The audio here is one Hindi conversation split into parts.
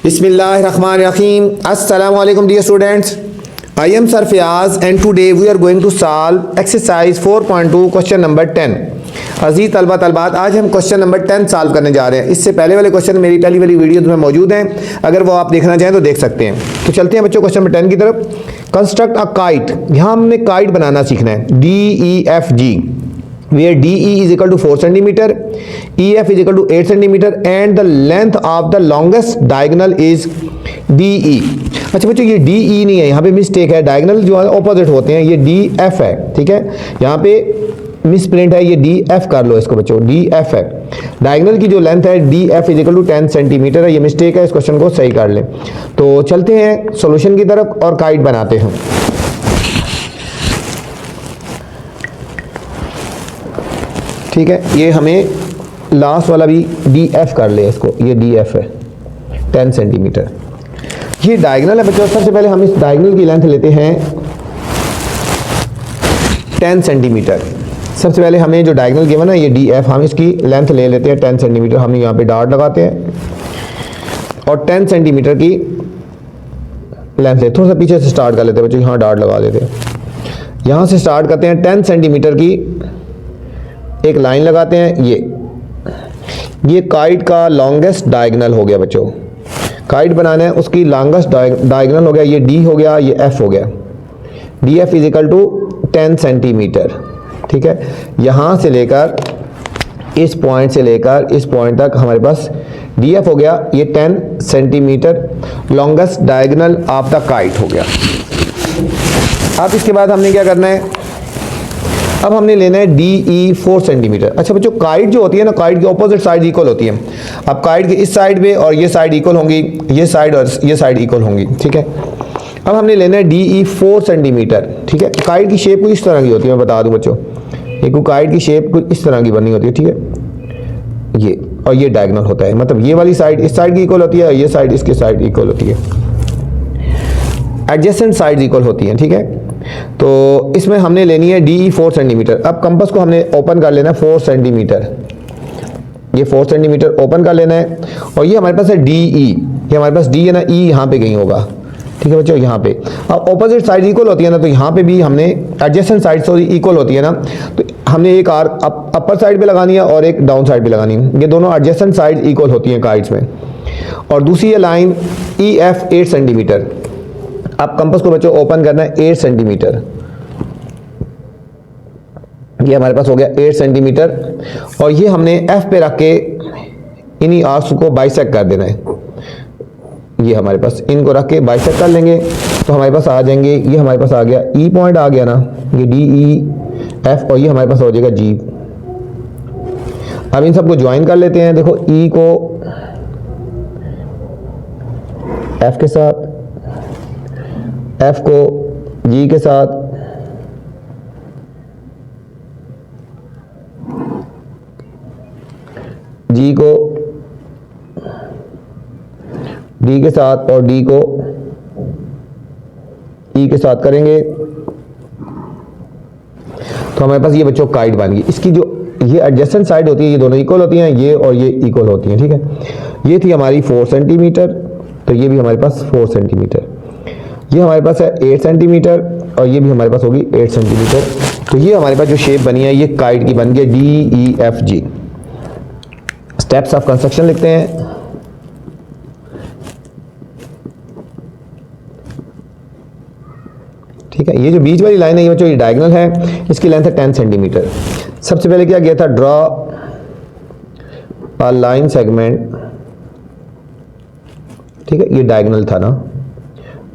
Bismillahirrahmanirrahim. Assalamu alaikum dear students. I am Sir Fayaz and today we are going to solve exercise 4.2 question number 10. अजीज तलबा तलबात, आज हम क्वेश्चन नंबर 10 सॉल्व करने जा रहे हैं। इससे पहले वाले क्वेश्चन मेरी पहली वाली वीडियो में मौजूद हैं, अगर वो आप देखना चाहें तो देख सकते हैं। तो चलते हैं बच्चों क्वेश्चन नंबर 10 की तरफ। कंस्ट्रक्ट अ काइट, यहाँ हमने काइट बनाना सीखना है। DEFG, where DE is equal to 4 centimeter, EF is equal to 8 centimeter and the length of the longest diagonal is DE। अच्छा बच्चों, ये DE नहीं है, यहाँ पे मिस्टेक है, डायगोनल जो है ऑपोजिट होते हैं, ये DF है, ठीक है। यहाँ पे मिस प्रिंट है, ये DF कर लो इसको बच्चों, DF है। डायगोनल की जो लेंथ है DF is equal to 10 centimetre है, ये मिस्टेक है, इस क्वेश्चन को सही कर लें। तो चलते हैं सॉल्यूशन की तरफ और काइट बनाते हैं। ठीक है, ये हमें लास्ट वाला भी DF कर ले इसको, ये DF है 10 सेंटीमीटर। ये डायगोनल है बच्चों। सबसे पहले हम इस डायगोनल की लेंथ लेते हैं 10 सेंटीमीटर। सबसे पहले हमें जो डायगोनल गिवन है ये DF, हम इसकी लेंथ ले लेते हैं 10 सेंटीमीटर। हम यहाँ पे डॉट लगाते हैं और 10 सेंटीमीटर की लेंथ ले, थोड़ा सा पीछे से स्टार्ट कर लेते हैं बच्चों, यहाँ डॉट लगा देते हैं। यहाँ से स्टार्ट करते हैं 10 सेंटीमीटर की एक लाइन लगाते हैं। ये काइट का लॉन्गेस्ट डायगोनल हो गया बच्चों। काइट बनाना है, उसकी लॉन्गेस्ट डायगोनल हो गया, ये D हो गया, ये F हो गया। DF is equal to 10 centimetre, ठीक है। यहाँ से लेकर इस पॉइंट से लेकर इस पॉइंट तक हमारे पास DF हो गया, ये 10 centimetre longest diagonal of the kite हो गया। अब इसके बाद हमने क्या करना है, अब हमने लेना है DE 4 सेंटीमीटर। अच्छा बच्चों, काइट जो होती है ना, काइट की ऑपोजिट साइड इक्वल होती है। अब काइट के इस साइड पे और ये साइड इक्वल होंगी, ये साइड और ये साइड इक्वल होंगी, ठीक है। अब हमने लेना है DE 4 सेंटीमीटर, ठीक है। काइट की शेप कुछ इस तरह की होती है, मैं बता दूं बच्चों, एक काइट की शेप कुछ इस तरह की बनी होती है, ठीक है। ये और ये डायगोनल होता है, मतलब ये वाली साइड इस साइड की इक्वल होती है, ये साइड इसके साइड इक्वल होती है, एडजेसेंट साइड इक्वल होती है, ठीक है। तो इसमें हमने लेनी है DE 4 सेंटीमीटर। अब कंपास को हमने ओपन कर लेना है 4 सेंटीमीटर, ये 4 सेंटीमीटर ओपन कर लेना है। और ये हमारे पास है DE, ये हमारे पास D है ना, E यहाँ पे कहीं होगा, ठीक है बच्चों, यहाँ पे। अब ऑपोजिट साइड इक्वल होती है ना, तो यहाँ पे भी हमने एडजेसेंट साइड सॉरी इक्वल होती है ना, तो हमने एक आर्क अपर साइड पे लगानी है और एक डाउन साइड पे लगानी है। ये दोनों एडजेसेंट साइड इक्वल होती हैं काइट्स में। और दूसरी है लाइन EF 8 सेंटीमीटर। अब कंपास को बच्चों ओपन करना है 8 सेंटीमीटर, ये हमारे पास हो गया 8 सेंटीमीटर। और ये हमने F पे रख के इन्हीं आर्क्स को बाइसेक्ट कर देना है। ये हमारे पास इनको रख के बाइसेक्ट कर लेंगे तो हमारे पास आ जाएंगे, ये हमारे पास आ गया E पॉइंट आ गया ना, ये DEF, और ये हमारे पास हो जाएगा G। अब इन सबको ज्वाइन कर लेते हैं। देखो E को F के साथ, F को G के साथ, G को D के साथ और D को E के साथ करेंगे तो हमारे पास ये बच्चों काइट बन गई। इसकी जो ये एडजेसेंट साइड होती है, ये दोनों इक्वल होती हैं, ये और ये इक्वल होती हैं, ठीक है। ये थी हमारी 4 सेंटीमीटर, तो ये भी हमारे पास 4 सेंटीमीटर। ये हमारे पास है 8 सेंटीमीटर और ये भी हमारे पास होगी 8 सेंटीमीटर। तो ये हमारे पास जो शेप बनी है ये काइट की बन गई DEFG। स्टेप्स ऑफ कंस्ट्रक्शन लिखते हैं। ठीक है, ये जो बीच वाली लाइन है ये बच्चों ये डायगोनल है, इसकी लेंथ है 10 सेंटीमीटर। सबसे पहले क्या किया था, ड्रॉ अ लाइन सेगमेंट, ठीक है, ये डायगोनल था ना,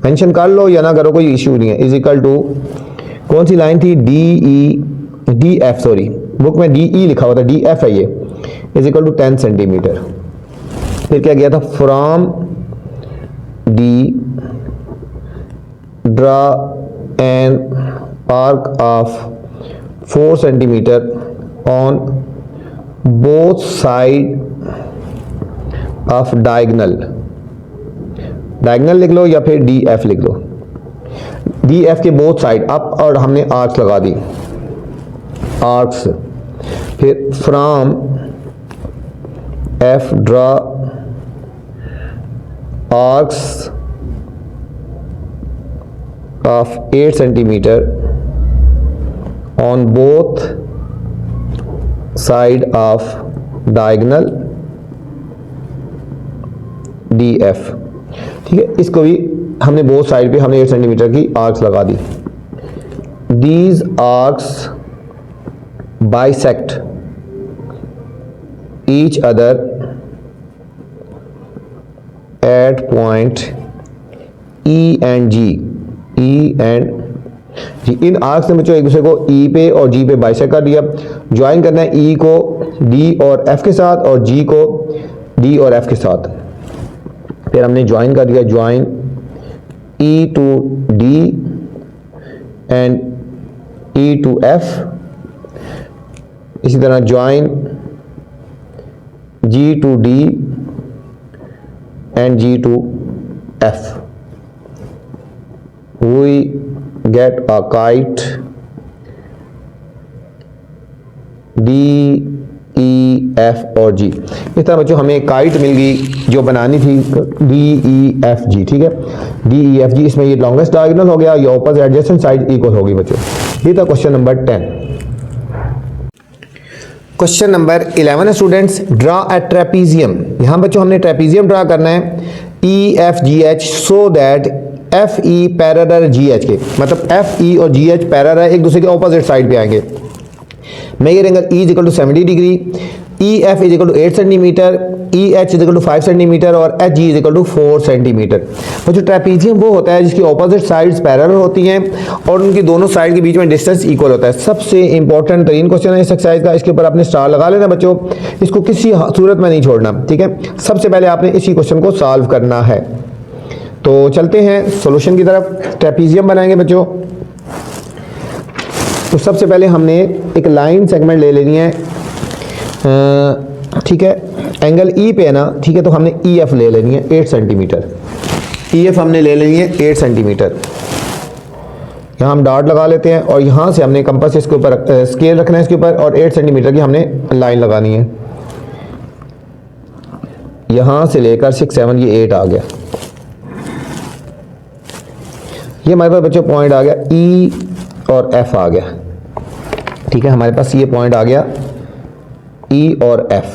मेंशन कर लो या ना करो कोई इश्यू नहीं है। इज इक्वल टू कौन सी लाइन थी, DF, सॉरी बुक में DE लिखा हुआ था, DF है ये, इज इक्वल टू 10 सेंटीमीटर। फिर क्या किया था, from D draw an arc of 4 centimetre on both side of diagonal. Diagonal लिख लो या फिर DF लिख लो। DF के बोथ साइड अप और हमने आर्क्स लगा दी, आर्क्स। फिर from F draw arcs of 8 centimeter on both side of diagonal DF। ठीक है, इसको भी हमने बोथ साइड पे हमने 8 सेंटीमीटर की आर्क्स लगा दी। These arcs bisect each other at point E and G। E and G, इन आर्क्स ने बच्चों एक दूसरे को E पे और G पे बाइसेक्ट कर दिया। ज्वाइन करना है E को D और F के साथ और G को D और F के साथ। फिर हमने ज्वाइन कर दिया, join E to D and E to F। इसी तरह join G to D and G to F। We get a kite D E F और G। इस तरह बच्चों हमें काइट मिल गई जो बनानी थी D E F G। ठीक है, D E F G, इसमें ये लॉन्गेस्ट डायगोनल हो गया, ये ऑपोजिट एडजेसेंट साइड इक्वल होगी बच्चों। ये था question number 10। Question number 11 students, draw a trapezium. यहाँ बच्चों हमने ट्रेपीजियम ड्रा करना है E F G H so that F E parallel ji H के, मतलब एफ ई और जी एच पैरेलल एक दूसरे के ऑपोजिट साइड पे आएंगे। Measure angle E is equal to 70 degree, E F is equal to 8 centimetre, E H is equal to 5 centimetre और H G is equal to 4 centimetre. तो जो ट्रेपीजियम वो होता है जिसकी ऑपोजिट साइड्स पैरेलल होती हैं और उनकी दोनों साइड के बीच में डिस्टेंस इक्वल होता है। सबसे इंपॉर्टेंट तरीन क्वेश्चन है इस एक्सरसाइज का, इसके ऊपर आपने स्टार लगा लेना बच्चों, इसको किसी सूरत में नहीं छोड़ना। ठीक है, सबसे पहले आपने इसी क्वेश्चन को सॉल्व करना है। तो चलते हैं सॉल्यूशन की तरफ। ट्रेपीजियम बनाएंगे बच्चों, तो सबसे पहले हमने एक लाइन सेगमेंट ले लेनी है। ठीक है, एंगल ई पे है ना, ठीक है, तो हमने ई एफ ले लेनी है 8 सेंटीमीटर। ई एफ हमने ले लेनी है 8 सेंटीमीटर। यहाँ हम डॉट लगा लेते हैं और यहाँ से हमने कंपास इसके ऊपर स्केल रखना है इसके ऊपर और 8 सेंटीमीटर की हमने लाइन लगानी है। यहाँ से लेकर 6 7 ये 8 आ गया। ये हमारे पास बच्चों पॉइंट आ गया E और F आ गया। ठीक है, हमारे पास ये पॉइंट आ गया E और F।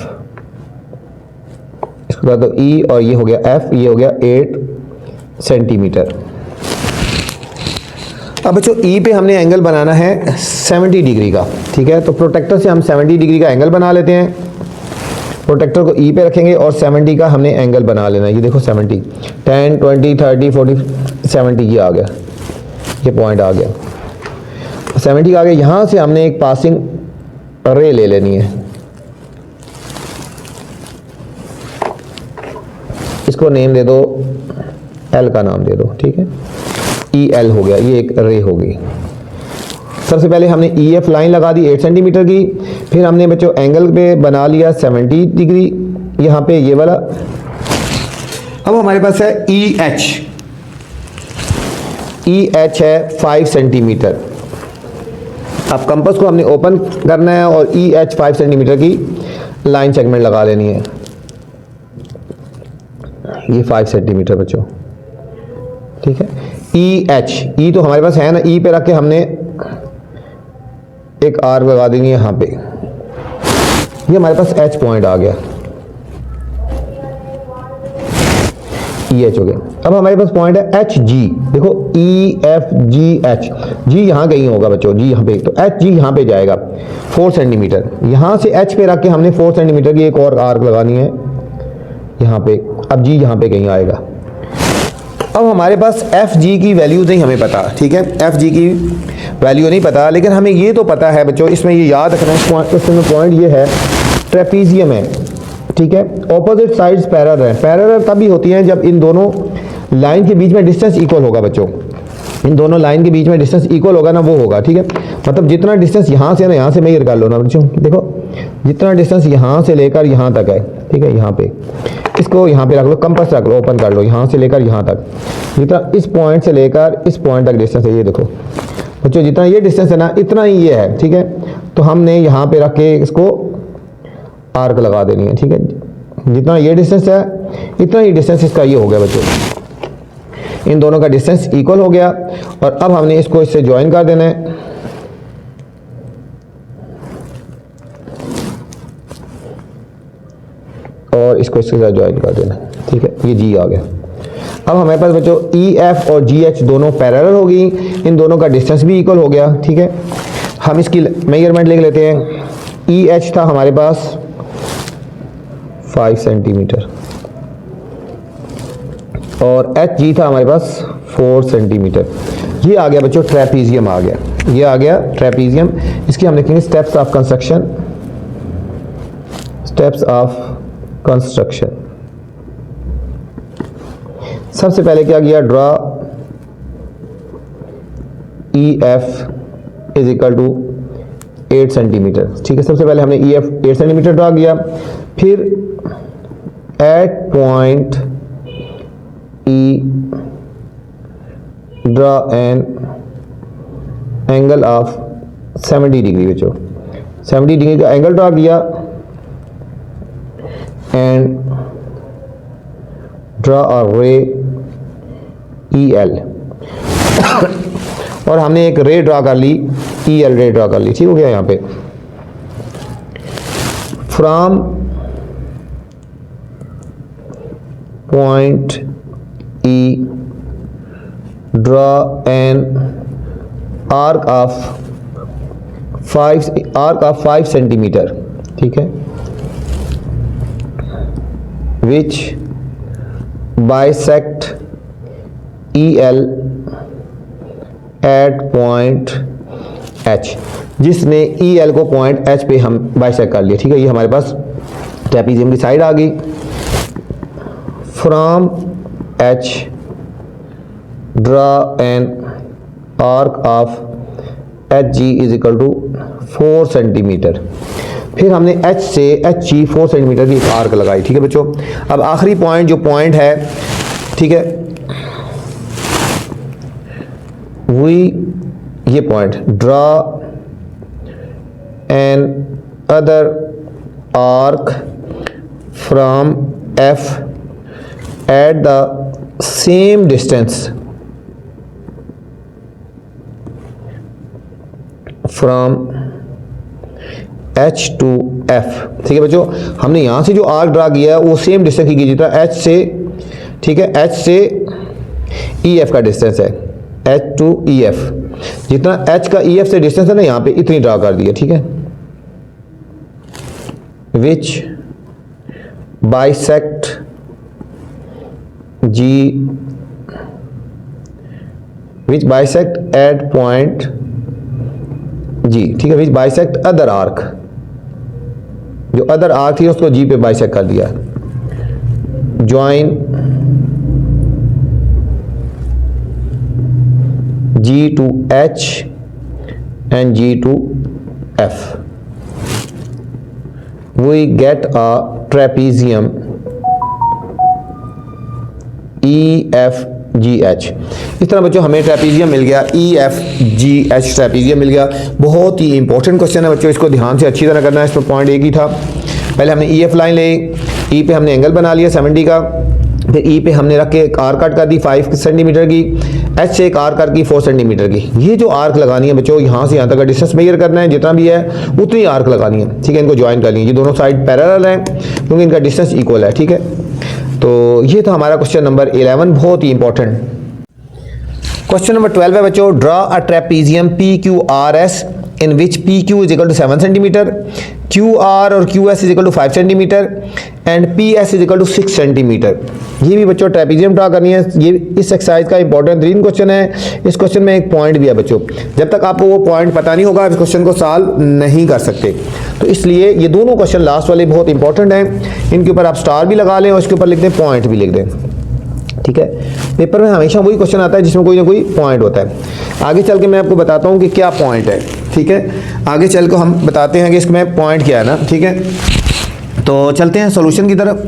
इसके बाद तो E और ये हो गया F, ये हो गया 8 सेंटीमीटर। अब बच्चों E पे हमने एंगल बनाना है 70 डिग्री का। ठीक है, तो प्रोटेक्टर से हम 70 डिग्री का एंगल बना लेते हैं। प्रोटेक्टर को E पे रखेंगे और 70 का हमने एंगल बना लेना है। ये देखो 70, 10 20 30 40 70 ये आ गया, ये पॉइंट आ गया 70 आ गया। यहाँ से हमने एक पासिंग रे ले लेनी है, इसको नेम दे दो, L का नाम दे दो। ठीक है, EL हो गया, ये एक रे हो गई। सबसे पहले हमने EF लाइन लगा दी 8 सेंटीमीटर की, फिर हमने बच्चों एंगल पे बना लिया 70 डिग्री यहाँ पे ये वाला। अब हमारे पास है EH, EH है 5 सेंटीमीटर। अब कंपास को हमने ओपन करना है और EH 5 सेंटीमीटर की लाइन सेगमेंट लगा लेनी है। ये 5 सेंटीमीटर बच्चों। ठीक है, EH, E तो हमारे पास है ना, E पे रख के हमने एक आर्क लगा देंगे यहाँ पे। ये हमारे पास H पॉइंट आ गया, EH हो गया। अब हमारे पास पॉइंट है HG। देखो EFGH, G यहाँ कहीं होगा बच्चों, G यहाँ पे, तो HG यहाँ पे जाएगा 4 सेंटीमीटर। यहाँ से H पे रख के हमने 4 सेंटीमीटर की एक और आर्क लगानी है यहाँ पे। अब G यहाँ पे कहीं आएगा। अब हमारे पास FG की वैल्यू नहीं हमें पता। ठीक है, FG की वैल्यू नहीं पता, लेकिन हमें ये तो पता है बच्चों, इसमें ये याद रखना है, इसमें पॉइंट ये है ट्रेपीजियम है। ठीक है, ऑपोजिट साइड्स पैरेलल है। पैरेलल तभी होती हैं जब इन दोनों लाइन के बीच में डिस्टेंस इक्वल होगा बच्चों। इन दोनों लाइन के बीच में डिस्टेंस इक्वल होगा ना, वो होगा। ठीक है, मतलब जितना डिस्टेंस यहाँ से ना, यहाँ से मेजर कर लो ना बच्चों। देखो जितना डिस्टेंस यहाँ से लेकर यहाँ तक है, ठीक है, यहाँ पे इसको यहाँ पे रख लो, कंपास रख लो, ओपन कर लो, यहाँ से लेकर यहाँ तक, जितना इस पॉइंट से लेकर इस पॉइंट तक डिस्टेंस है, ये देखो बच्चों जितना ये डिस्टेंस है ना, इतना ही ये है। ठीक है, तो हमने यहाँ पे रख के इसको आर्क लगा देनी है। ठीक है, जितना ये डिस्टेंस है इतना ही डिस्टेंस इसका ये हो गया बच्चों। इन दोनों का डिस्टेंस इक्वल हो गया और अब हमने इसको इससे ज्वाइन कर देना है। और इसको इसके साथ ज्वाइन कर देना, ठीक है, ये जी आ गया। अब हमारे पास बच्चों ई एफ और जी एच दोनों पैरेलल होगी, इन दोनों का डिस्टेंस भी इक्वल हो गया, ठीक है। हम इसकी मेजरमेंट लिख लेते हैं। ई एच था हमारे पास 5 सेंटीमीटर और एच जी था हमारे पास 4 सेंटीमीटर। ये आ गया बच्चों ट्रेपीजियम आ गया, ये आ गया ट्रेपीजियम। इसकी हम लिखेंगे steps of construction, steps of construction. सबसे पहले क्या किया, draw E F is equal to 8 centimetre, ठीक है। सबसे पहले हमने ई एफ 8 सेंटीमीटर ड्रा किया। फिर at point E draw an angle of 70 degree बच्चों, 70 डिग्री का एंगल ड्रा किया and draw a ray E L और हमने एक रे ड्रा कर ली, ई एल रे ड्रा कर ली, ठीक हो गया। यहाँ पे from point E draw an arc of 5 centimetre, ठीक है, which bisect EL at point H, जिसने EL को पॉइंट H पे हम बाइसेक्ट कर लिया, ठीक है। ये हमारे पास ट्रेपीजियम की साइड आ गई। From H draw an arc of HG is equal to 4 centimetre. फिर हमने H से HG 4 सेंटीमीटर की एक आर्क लगाई, ठीक है बच्चों। अब आखिरी पॉइंट जो पॉइंट है, ठीक है, वही ये point, draw an other arc from F at the same distance from H to F, ठीक है बच्चों। हमने यहाँ से जो आर्क ड्रा किया है वो सेम डिस्टेंस की जितना H से, ठीक है, H से EF का डिस्टेंस है, H टू EF, जितना H का EF से डिस्टेंस है ना, यहाँ पे इतनी ड्रा कर दिया, ठीक है। Which bisect G, which bisect at point G, ठीक है, विच बाइसेक्ट अदर आर्क, जो अदर आर्क थी उसको G पे बाइसेक्ट कर दिया। Join G to H and G to F, we get a trapezium EFGH। इस तरह बच्चों हमें ट्रेपीजियम मिल गया, EFGH ट्रेपीजियम मिल गया। बहुत ही इंपॉर्टेंट क्वेश्चन है बच्चों, इसको ध्यान से अच्छी तरह करना है। इस पर पॉइंट एक ही था, पहले हमने EF लाइन ली, E पे हमने एंगल बना लिया 70 का, फिर E पे हमने रख के एक आर्क कट कर दी 5 सेंटीमीटर की, H से एक आर्क कट की 4 सेंटीमीटर की। ये जो आर्क लगानी है बच्चों, यहाँ से यहाँ तक का डिस्टेंस मेजर करना है, जितना भी है उतनी आर्क लगानी है, ठीक है। इनको ज्वाइन कर लीजिए, ये दोनों साइड पैरेलल हैं क्योंकि इनका डिस्टेंस इक्वल है, ठीक है। तो ये था हमारा क्वेश्चन नंबर 11, बहुत ही इंपॉर्टेंट। क्वेश्चन नंबर 12 है बच्चों, draw a trapezium PQRS in which PQ is equal to 7 centimetre, QR और QS is equal to 5 centimetre and PS is equal to 6 centimetre. ये भी बच्चों ट्रेपीजियम ड्रा करनी है। ये इस एक्सरसाइज का इंपॉर्टेंट 3 क्वेश्चन है। इस क्वेश्चन में एक पॉइंट भी है बच्चों, जब तक आपको वो पॉइंट पता नहीं होगा आप इस क्वेश्चन को सॉल्व नहीं कर सकते। तो इसलिए ये दोनों क्वेश्चन लास्ट वाले बहुत इंपॉर्टेंट हैं, इनके ऊपर आप स्टार भी लगा लें और इसके ऊपर लिख दें, पॉइंट भी लिख दें, ठीक है। पेपर में हमेशा वही क्वेश्चन आता है जिसमें कोई ना कोई पॉइंट होता है। आगे चल के मैं आपको बताता हूँ कि क्या पॉइंट है, ठीक है। आगे चल के हम बताते हैं कि इसमें पॉइंट क्या है ना, ठीक है। तो चलते हैं सॉल्यूशन की तरफ।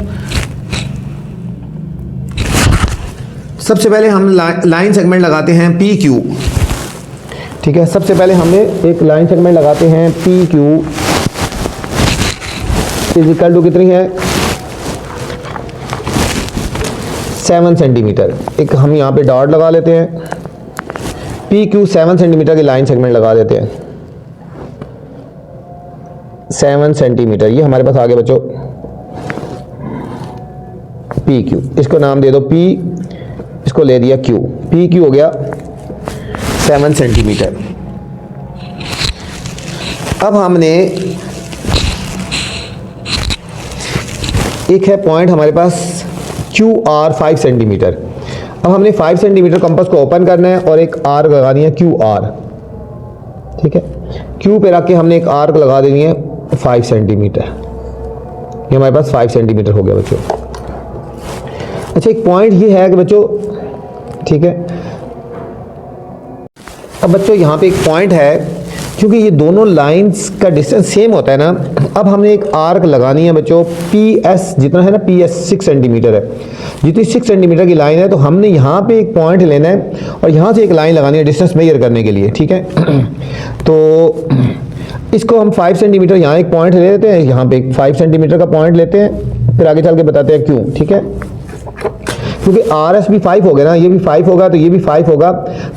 सबसे पहले हम लाइन सेगमेंट लगाते हैं PQ, ठीक है। सबसे पहले हमने एक लाइन सेगमेंट लगाते हैं PQ इज इक्वल टू कितनी है 7 सेंटीमीटर। एक हम यहाँ पे डॉट लगा लेते हैं, पी क्यू 7 सेंटीमीटर की लाइन सेगमेंट लगा देते हैं, 7 सेंटीमीटर। ये हमारे पास आगे बच्चों पी क्यू, इसको नाम दे दो पी, इसको ले दिया क्यू, पी क्यू हो गया 7 सेंटीमीटर। अब हमने एक है पॉइंट हमारे पास क्यू आर 5 सेंटीमीटर। अब हमने 5 सेंटीमीटर कंपास को ओपन करना है और एक आर्क लगानी है क्यू आर, ठीक है। क्यू पे रख के हमने एक आर्क लगा देनी है 5 सेंटीमीटर। ये हमारे पास 5 सेंटीमीटर हो गया बच्चों। अच्छा, एक पॉइंट ये है कि बच्चों, ठीक है, अब बच्चों यहाँ पे एक पॉइंट है, क्योंकि ये दोनों लाइंस का डिस्टेंस सेम होता है ना, अब हमने एक आर्क लगानी है बच्चों, पी एस जितना है ना, पी एस 6 सेंटीमीटर है, जितनी 6 सेंटीमीटर की लाइन है, तो हमने यहाँ पे एक पॉइंट लेना है और यहाँ से एक लाइन लगानी है डिस्टेंस मेजर करने के लिए, ठीक है। तो इसको हम 5 सेंटीमीटर यहाँ एक पॉइंट ले लेते हैं, यहाँ पे 5 सेंटीमीटर का पॉइंट लेते हैं, फिर आगे चल के बताते हैं क्यों, ठीक है। क्योंकि आर एस भी 5 हो गया ना, ये भी 5 होगा तो ये भी 5 होगा,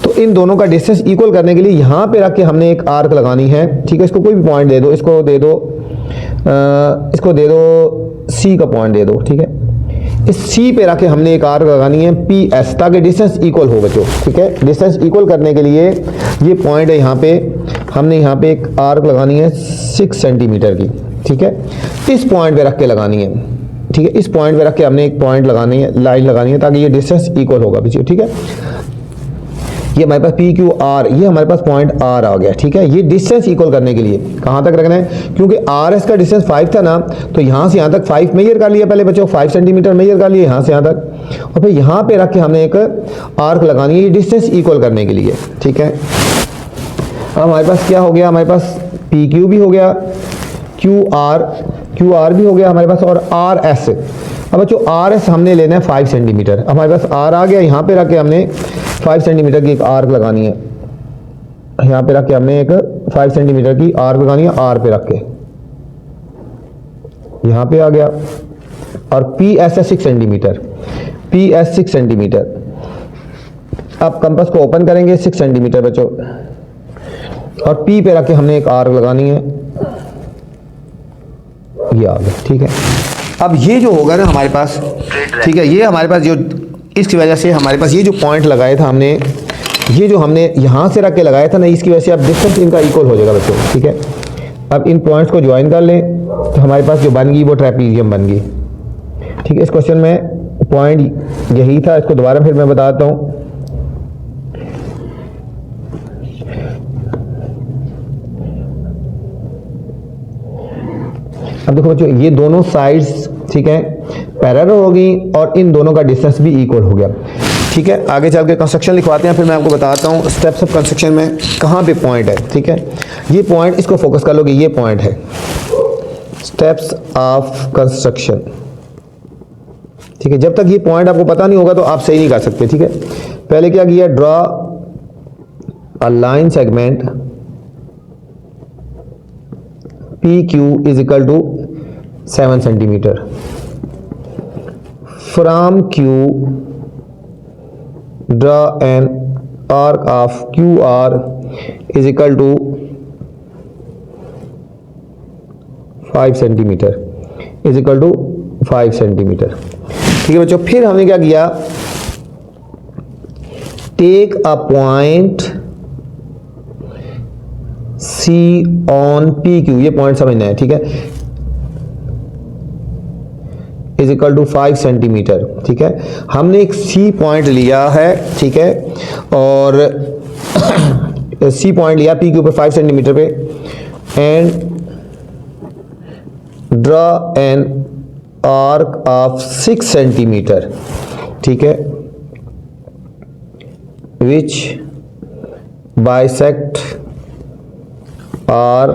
तो इन दोनों का डिस्टेंस इक्वल करने के लिए यहाँ पे रख के हमने एक आर्क लगानी है, ठीक है। इसको कोई भी पॉइंट दे दो, इसको दे दो सी का पॉइंट दे दो, ठीक है। इस सी पे रख के हमने एक आर्क लगानी है पी एस, ताकि डिस्टेंस इक्वल हो बच्चों, ठीक है। डिस्टेंस इक्वल करने के लिए ये पॉइंट है, यहाँ पे हमने यहाँ पे एक आर्क लगानी है 6 सेंटीमीटर की, ठीक है। इस पॉइंट पे रख के लगानी है, ठीक है। इस पॉइंट पे रख के हमने एक पॉइंट लगानी है, लाइन लगानी है, ताकि ये डिस्टेंस इक्वल होगा बच्चों, ठीक है। ये हमारे पास पी क्यू आर, ये हमारे पास पॉइंट आर आ गया, ठीक है। ये डिस्टेंस इक्वल करने के लिए कहाँ तक रखना है, क्योंकि आर एस का डिस्टेंस 5 था ना, तो यहाँ से यहाँ तक 5 मेजर कर लिया पहले बच्चों, 5 सेंटीमीटर मेजर कर लिया यहाँ से यहाँ तक, और फिर यहाँ पे रख के हमने एक आर्क लगानी है, ये डिस्टेंस इक्वल करने के लिए, ठीक है। अब हमारे पास क्या हो गया, हमारे पास पी क्यू भी हो गया, क्यू आर भी हो गया हमारे पास, और आर एस। अब बच्चों आर एस हमने लेना है 5 सेंटीमीटर। अब हमारे पास आर आ गया, यहाँ पे रख के हमने 5 सेंटीमीटर की एक आर्क लगानी है, यहाँ पे रख के हमने एक 5 सेंटीमीटर की आर्क लगानी है, आर पे रख के यहाँ पे आ गया, और पी एस है 6 सेंटीमीटर, पी एस 6 सेंटीमीटर। अब कंपास को ओपन करेंगे 6 सेंटीमीटर बच्चों, और पी पे रख के हमने एक आर्क लगानी है, ये आ गया, ठीक है। अब ये जो होगा ना हमारे पास, ठीक है, ये हमारे पास जो, इसकी वजह से हमारे पास ये जो पॉइंट लगाया था हमने, ये जो हमने यहाँ से रख के लगाया था ना, इसकी वजह से अब डिस्टेंस इनका इक्वल हो जाएगा बच्चों, ठीक है। अब इन पॉइंट्स को ज्वाइन कर लें तो हमारे पास जो बन गई वो ट्रेपीजियम बन गई, ठीक है। इस क्वेश्चन में पॉइंट यही था, इसको दोबारा फिर मैं बताता हूँ। अब देखो बच्चों, ये दोनों साइड्स, ठीक है, पैरेलल होगी और इन दोनों का डिस्टेंस भी इक्वल हो गया, ठीक है। आगे चल के कंस्ट्रक्शन लिखवाते हैं, फिर मैं आपको बताता हूँ स्टेप्स ऑफ कंस्ट्रक्शन में कहाँ पे पॉइंट है, ठीक है। ये पॉइंट, इसको फोकस कर लोगे, ये पॉइंट है स्टेप्स ऑफ कंस्ट्रक्शन, ठीक है। जब तक ये पॉइंट आपको पता नहीं होगा तो आप सही नहीं कर सकते, ठीक है। पहले क्या किया, draw a line segment PQ is equal to 7 centimeter. From Q, draw an arc of QR is equal to 5 centimeter. Is equal to 5 centimeter. ठीक है बच्चों, फिर हमने क्या किया, take a point C on PQ, ये पॉइंट समझना है, ठीक है, इज इक्वल टू 5 सेंटीमीटर, ठीक है। हमने एक C पॉइंट लिया है, ठीक है, और C पॉइंट लिया PQ पे 5 सेंटीमीटर पे, and draw an arc of 6 centimetre, ठीक है, विच बाइसेक्ट आर,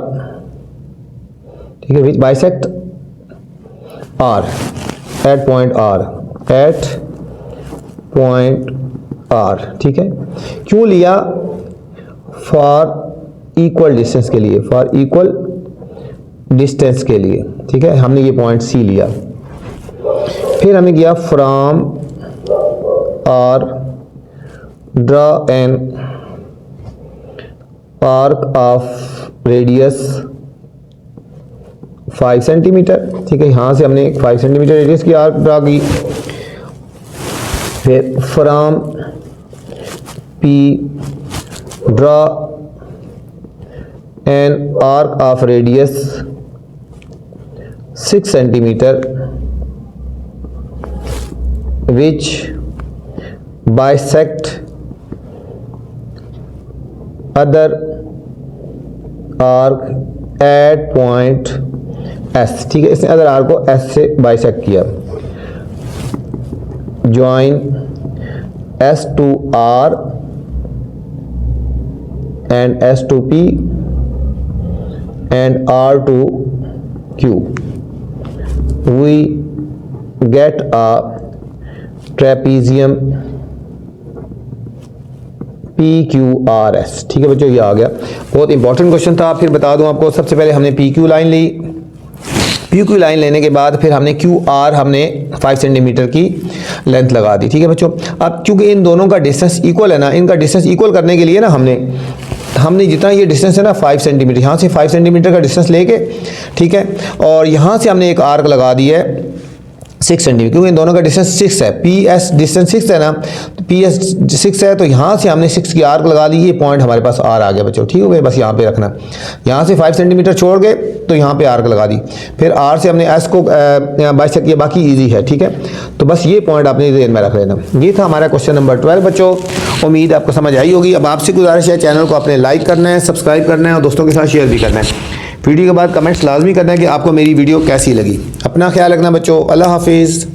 ठीक है, which bisect R at point R, at point R, ठीक है। क्यों लिया, फॉर इक्वल डिस्टेंस के लिए, फॉर इक्वल डिस्टेंस के लिए, ठीक है। हमने ये पॉइंट सी लिया, फिर हमने किया from R draw an arc of radius 5 centimetre. ठीक है, यहाँ से हमने 5 सेंटीमीटर रेडियस की आर्क ड्रा की। फिर from P draw an arc of radius 6 centimetre which bisect other arc at point S। ठीक है, इसने अदर आर्क को S से बाइसेक्ट किया। Join S to R and S to P and R to Q, we get a trapezium PQRS। ठीक है बच्चों, ये आ गया, बहुत इंपॉर्टेंट क्वेश्चन था। फिर बता दूं आपको, सबसे पहले हमने PQ लाइन ली। PQ लाइन लेने के बाद फिर हमने QR हमने 5 सेंटीमीटर की लेंथ लगा दी। ठीक है बच्चों, अब क्योंकि इन दोनों का डिस्टेंस इक्वल है ना, इनका डिस्टेंस इक्वल करने के लिए ना हमने जितना ये डिस्टेंस है ना 5 सेंटीमीटर, यहाँ से 5 सेंटीमीटर का डिस्टेंस लेके, ठीक है, और यहाँ से हमने एक आर्क लगा दी है 6 सेंटीमीटर, क्योंकि इन दोनों का डिस्टेंस 6 है। PS डिस्टेंस 6 है ना, तो PS 6 है, तो यहाँ से हमने 6 की आर्क लगा दी। ये पॉइंट हमारे पास R आ गया बच्चों। ठीक हो गया, बस यहाँ पे रखना। यहाँ से 5 सेंटीमीटर छोड़ गए तो यहाँ पे आर्क लगा दी। फिर R से हमने S को बाइसेक्ट किया, बाकी ईजी है। ठीक है, तो बस ये पॉइंट आपने ध्यान में रख लेना। ये था हमारा क्वेश्चन नंबर 12 बच्चों। उम्मीद आपको समझ आई होगी। अब आपसे गुजारिश है, चैनल को अपने लाइक करना है, सब्सक्राइब करना है और दोस्तों के साथ शेयर भी करना है। वीडियो के बाद कमेंट्स लाजमी करना है कि आपको मेरी वीडियो कैसी लगी। अपना ख्याल रखना बच्चों। अल्लाह हाफिज़।